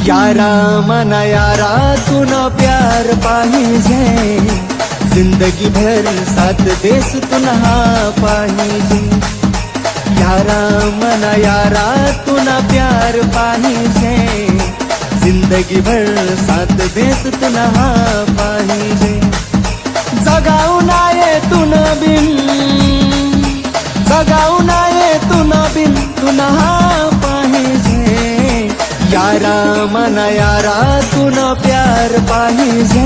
यारा मना यारा तुना प्यार पाहिजे, जिंदगी भर साथ देस तुन्हा पाहिजे। यारा मना यारा तुना प्यार पाहिजे, जिंदगी भर साथ देस तुन्हा पाहिजे। जगाऊ नाये तुन बिन, जगाऊ नाये तुन बिन तुन्हा पाहिजे। यारा मना यारा तुना प्यार पाहिजे,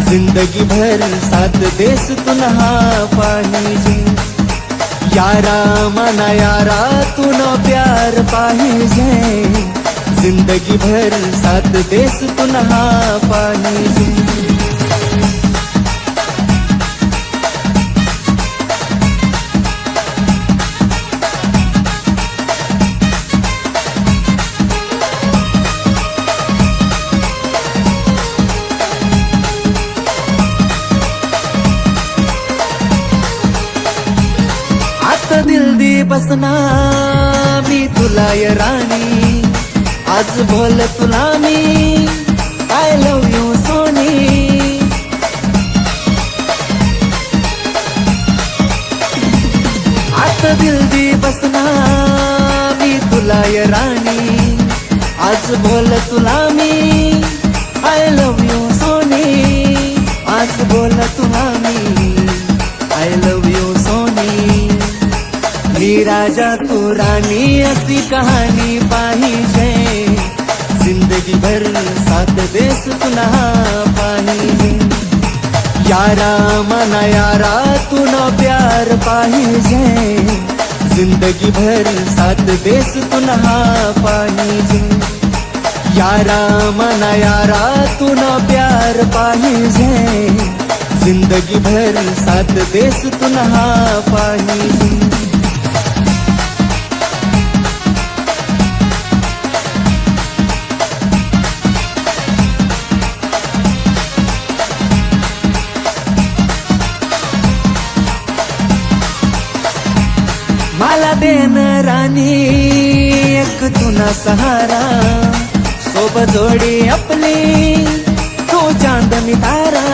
जिंदगी भर साथ देस तुन्हा पाहिजे। यारा मना यारा तुना प्यार पाहिजे, जिंदगी भर साथ देस तुन्हा पाहिजे। आता दिल दी बसना मी तुला ये राणी, आज बोल तुला मी आय लव यू सोनी। आता दिल दी बसना मी तुला ये राणी, आज बोल तुला मी आय लव यू सोनी। आज बोल तुला मी आय लव यू सोनी। मी राजा तू राणी अशी कहाणी पाहिजे, जिंदगी भर साथ देस तुन्हा पाहिजे। यारा मना यारा तुना प्यार पाहिजे, जिंदगी भर साथ देस तुन्हा पाहिजे। यारा मना यारा तुना प्यार पाहिजे, जिंदगी भर साथ देस तुन्हा पाहिजे। मला देन राणी एक तुना सहारा, सोबत जोडी आपली तू चांदनी तारा।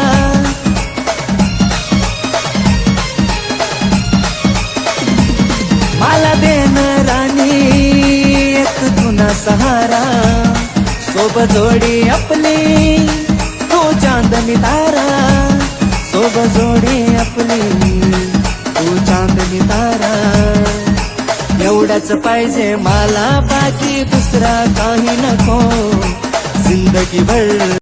मला देन राणी एक तुना सहारा, सोबत जोडी आपली तू चांदनी तारा। सोबत जोडी आपली तू चांदनी तारा। एवढाच पाहिजे मला, बाकी दुसरा काही नको, जिंदगी भर